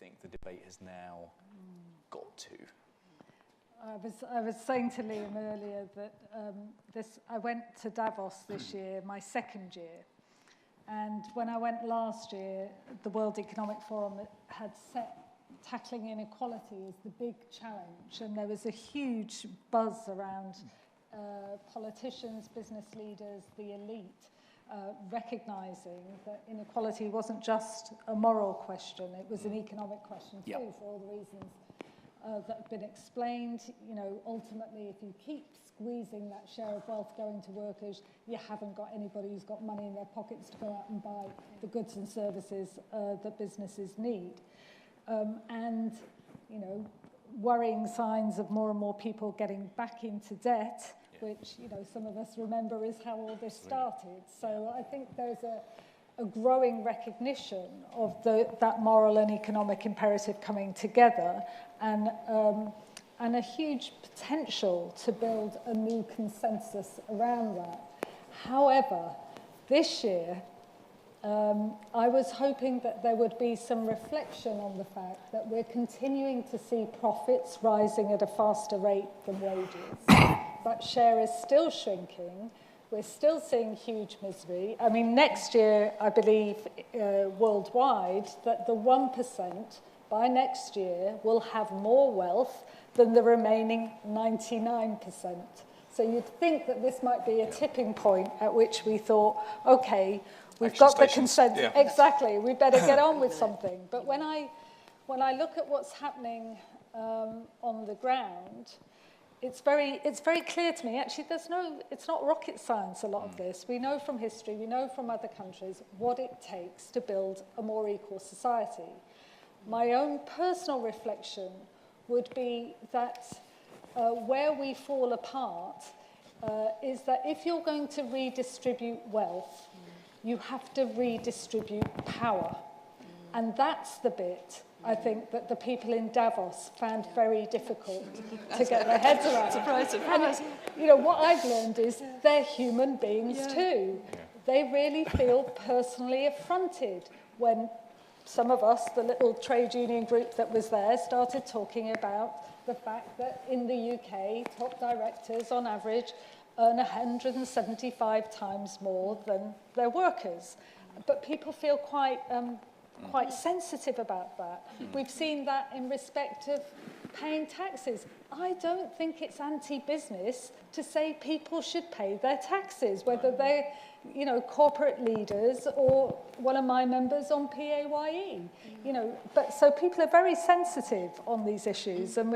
think the debate has now got to? I was saying to Liam earlier that I went to Davos this year, my second year. And when I went last year, the World Economic Forum had set tackling inequality as the big challenge. And there was a huge buzz around politicians, business leaders, the elite, recognising that inequality wasn't just a moral question, it was an economic question too, for all the reasons that have been explained. You know, ultimately, if you keep squeezing that share of wealth going to workers, you haven't got anybody who's got money in their pockets to go out and buy the goods and services that businesses need. And, you know, worrying signs of more and more people getting back into debt, which, you know, some of us remember is how all this started. So I think there's a growing recognition of that moral and economic imperative coming together, and a huge potential to build a new consensus around that. However, this year, I was hoping that there would be some reflection on the fact that we're continuing to see profits rising at a faster rate than wages. That share is still shrinking. We're still seeing huge misery. I mean, next year, I believe, worldwide, that the 1% by next year will have more wealth than the remaining 99%. So you'd think that this might be a tipping point at which we thought, okay, we've got the consent. Yeah. Exactly, we better get on with something. But when I look at what's happening on the ground, it's very clear to me. Actually, it's not rocket science, a lot of this. We know from history, we know from other countries what it takes to build a more equal society. My own personal reflection would be that where we fall apart is that if you're going to redistribute wealth, you have to redistribute power. And that's the bit, I think, that the people in Davos found very difficult to get their heads around. Surprise, surprise. And, you know, what I've learned is they're human beings too. They really feel personally affronted when some of us, the little trade union group that was there, started talking about the fact that in the UK, top directors on average earn 175 times more than their workers. But people feel quite sensitive about that. We've seen that in respect of paying taxes. I don't think it's anti-business to say people should pay their taxes, whether they're, you know, corporate leaders or one of my members on PAYE. You know, but so people are very sensitive on these issues, and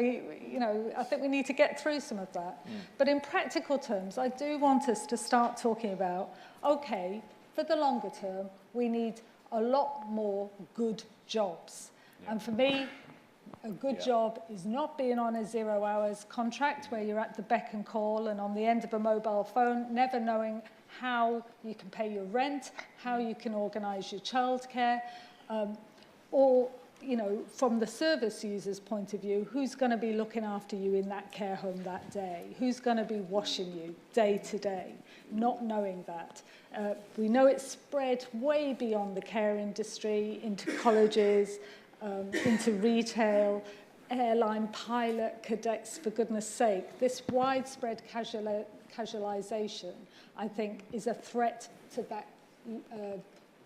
I think we need to get through some of that. But in practical terms, I do want us to start talking about, okay, for the longer term, we need a lot more good jobs. And for me, a good job is not being on a 0 hours contract where you're at the beck and call and on the end of a mobile phone, never knowing how you can pay your rent, how you can organise your childcare, or, you know, from the service user's point of view, who's going to be looking after you in that care home that day? Who's going to be washing you day to day? Not knowing that. We know it's spread way beyond the care industry, into colleges, into retail, airline pilot, cadets, for goodness sake. This widespread casualisation, I think, is a threat to that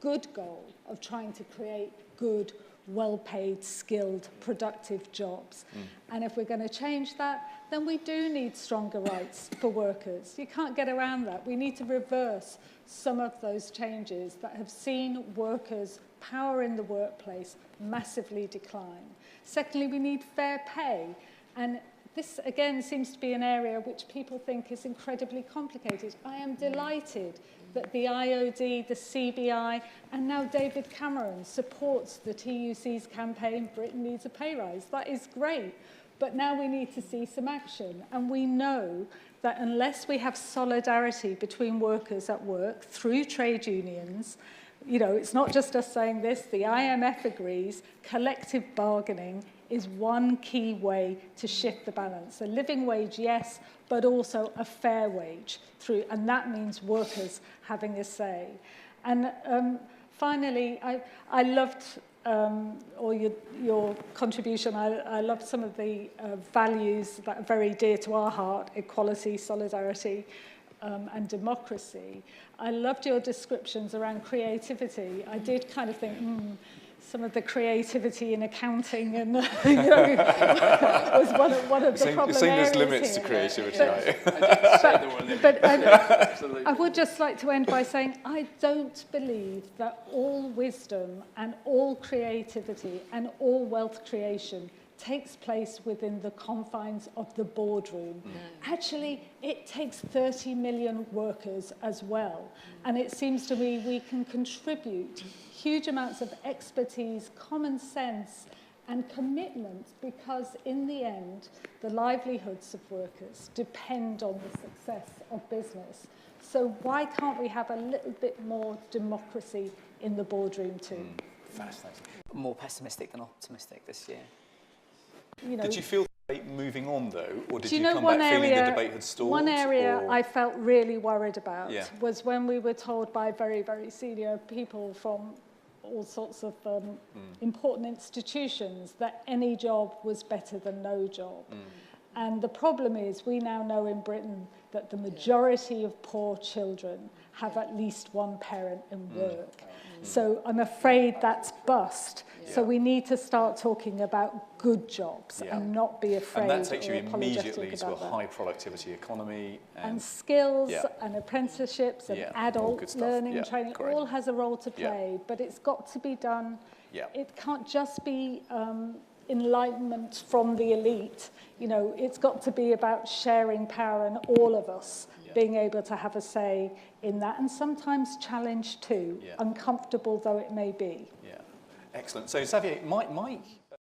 good goal of trying to create good, well-paid, skilled, productive jobs. And if we're going to change that, then we do need stronger rights for workers. You can't get around that. We need to reverse some of those changes that have seen workers' power in the workplace massively decline. Secondly, we need fair pay. And this, again, seems to be an area which people think is incredibly complicated. I am delighted that the IOD, the CBI, and now David Cameron supports the TUC's campaign, Britain Needs a Pay Rise. That is great. But now we need to see some action. And we know that unless we have solidarity between workers at work through trade unions, you know, it's not just us saying this, the IMF agrees, collective bargaining is one key way to shift the balance. A living wage, yes, but also a fair wage through, and that means workers having a say. And finally, I loved or your contribution. I loved some of the values that are very dear to our heart: equality, solidarity, and democracy. I loved your descriptions around creativity. I did kind of think, some of the creativity in accounting and was one of the problem areas there's limits here. to creativity, But I would just like to end by saying I don't believe that all wisdom and all creativity and all wealth creation takes place within the confines of the boardroom. Actually, it takes 30 million workers as well. And it seems to me we can contribute huge amounts of expertise, common sense, and commitment, because in the end, the livelihoods of workers depend on the success of business. So why can't we have a little bit more democracy in the boardroom too? Fascinating. More pessimistic than optimistic this year. You know, Did you feel the debate moving on, though? Or did do you know come one back feeling area, the debate had stalled? one area or? I felt really worried about Yeah. was when we were told by very, very senior people from all sorts of important institutions that any job was better than no job. And the problem is we now know in Britain that the majority of poor children have at least one parent in work. So I'm afraid that's bust. So we need to start talking about good jobs and not be afraid and that takes you or apologetic immediately to a about that. high productivity economy. And skills and apprenticeships and all good adult stuff. learning and training, Great. all has a role to play, but it's got to be done. It can't just be enlightenment from the elite. You know, it's got to be about sharing power and all of us being able to have a say in that, and sometimes challenge too, uncomfortable though it may be. Excellent. So Xavier, my